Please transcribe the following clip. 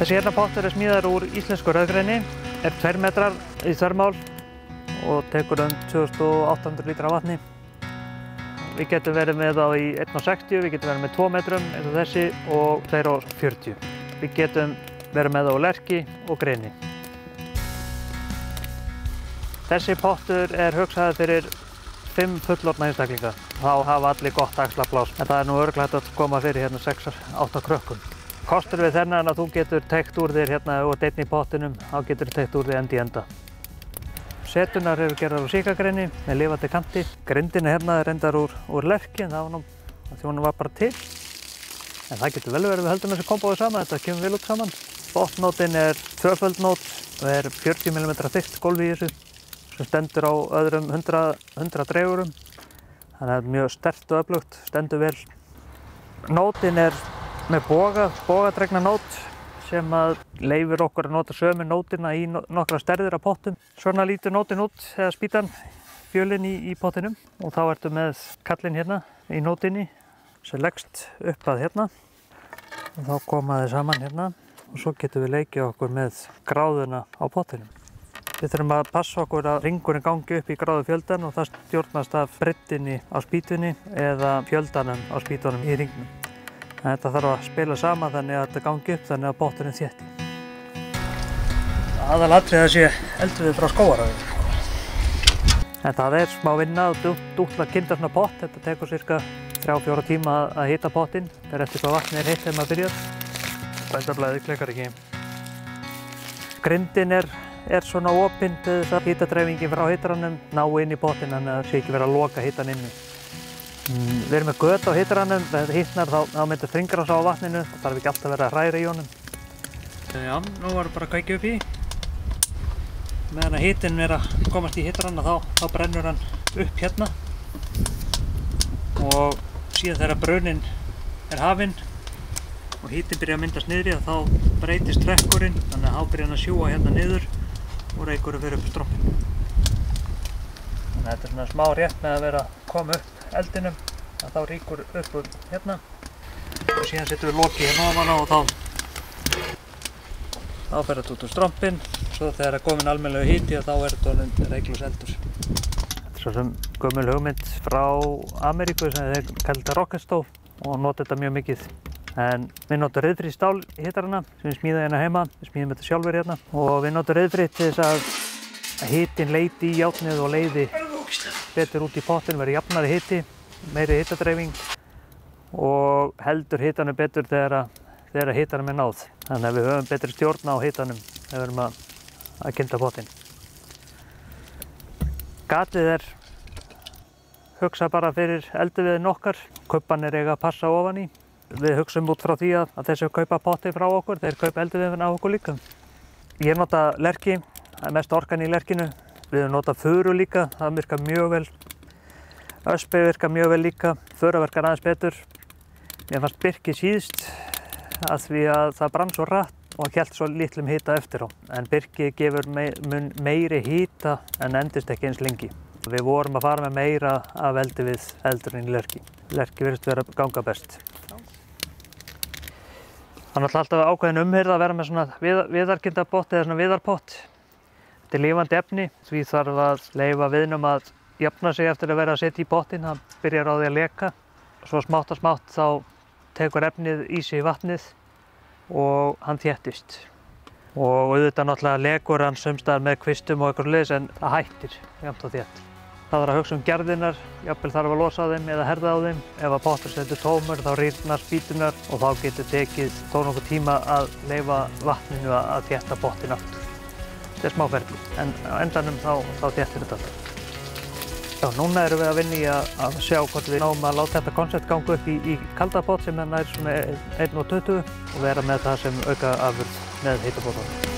Þessi hérna pottur er smíðaður úr íslensku rauðgræni, er 2 metrar í þvermál og tekur 2800 lítra af vatni. Við getum verið með þá í 1,60, við getum verið með 2 metrum eins og þessi og 2,40. Við getum verið með þá á lerki og greini. Þessi pottur er hugsaður fyrir 5 fullorðna einstaklinga. Þá hafa allir gott axlaplás, en það er nú örugglega hægt að koma fyrir hérna 6-8 krökkum. Kostur við þennan að þú getur teygt úr þér hérna og deinn í pottinum, þá getur þú teygt úr þér enda í enda. Setunar eru gerðar úr síkagreini með lifandi kanti. Grindin hérna er reyndar úr lerki, en það var nú því hún var bara til. En það getur vel verið við höldum þessu kombóið saman, þetta kemur vel út saman. Botnnótin er 2-földnót og er 40 mm þykkt gólf í þessu, sem stendur á öðrum 100 dreigurum. Þannig að það er mjög sterkt og öflugt, stendur vel. Nótin er með bogadregna nót sem að leyfir okkur að nota sömu nótina í nokkra stærðir af pottum. Svona lítur nótin út, eða spýtan, fjölin í pottinum, og þá ertu með kallinn hérna í nótinni sem leggst upp að hérna og þá koma þið saman hérna og svo getum við leikið okkur með gráðuna á pottinum. Við þurfum að passa okkur að ringurinn gangi upp í gráðu fjöldan og það stjórnast af breiddinni á spýtunni eða fjöldanum á spýtunum í ringnum. Þetta þarf að spila saman þannig að þetta gangi upp þannig að potturinn þétti. Aðalatriðið að sé eldviðið frá skógarhöfðum. En það er smá vinna og dútla að kynda svona pott. Þetta tekur cirka 3-4 tíma að hita pottinn. Það er eftir hvað vatnið er heitt þegar maður byrjar. Bændablaðið klikkar ekki. Grindin er svona opinn til þess að hitadreifingin frá hitaranum ná inn í pottinn þannig að það sé ekki verið að loka hitan inni. Við erum með göt á hitaranum, þegar þetta hitnar þá myndir þringrás á vatninu, það þarf ekki alltaf að vera að hræra í honum. Já, nú varum við bara að kveikja upp í. Meðan að hitinn er að komast í hitarann þá brennur hann upp hérna. Og síðan þegar bruninn er hafinn og hitinn byrjar að myndast niðri þá breytist trekkurinn, þannig að þá byrjar hann að sjúga hérna niður og reykurinn fyrir upp strompinn. Þannig að þetta er svona smá rétt með að vera að koma upp eldinum, þá rýkur upp úr hérna og síðan setjum við lokið hérna ofan á og þá fer þetta út úr strompinn. Svo þegar það er komin almennilegu hiti þá er þetta orðinn reyklaus eldur. Þetta er svo sem gömul hugmynd frá Ameríku sem þeir kalla þetta rocket stove og nota þetta mjög mikið. En við notum ryðfrítt stál í hitarana sem við smíðum hérna heima, við smíðum þetta sjálfur hérna og við notum ryðfrítt til þess að hitinn leiti í járnið og leiði betur út í pottinn, verður jafnari hiti, meiri hitadreifing og heldur hitanum betur þegar hitanum er náð. Þannig að við höfum betri stjórn á hitanum þegar við erum að kynda pottinn. Gatið er hugsað bara fyrir eldiviðinn okkar, kubbanir eiga að passa ofan í. Við hugsum út frá því að þeir sem kaupa potti frá okkur, þeir kaupa eldiviðinn af okkur líka. Ég nota lerki, það er mest orkan í lerkinu. Við höfum notað furu líka, það virkar mjög vel. Öspi virkar mjög vel líka, fura virkar aðeins betur. Mér fannst birki síðst að því að það brann svo hratt og hélt svo litlum hita eftir á. En birki gefur meiri hita en endist ekki eins lengi. Við vorum að fara með meira af eldivið heldur en í lerki. Lerki virðist vera að ganga best. Það er alltaf ákveðin umhirða að vera með svona viðarkindapott eða svona viðarpott. Þetta er lifandi efni, því þarf að leyfa viðnum að jafna sig eftir að vera að setja í pottinn. Það byrjar á því að leka. Svo smátt og smátt þá tekur efnið í sig vatnið og hann þéttist. Og auðvitað náttúrulega lekur hann sums staðar með kvistum og eitthvað svoleiðis en það hættir jafnt og þétt. Það þarf að hugsa gerðirnar, jafnvel þarf að losa á þeim eða herða á þeim. Ef að pottur stendur tómur þá rýrnar spýturnar og þá getur tekið nokkuð tíma að leyfa vatninu að þétta pottinn aftur. Þetta er smá ferli, en á endanum þá þéttir þetta alltaf. Já, núna erum við að vinna í að sjá hvort við náum að láta þetta koncept ganga upp í kalda pott sem nær svona 1,20 og vera með það sem auka afurð með heita pottunum.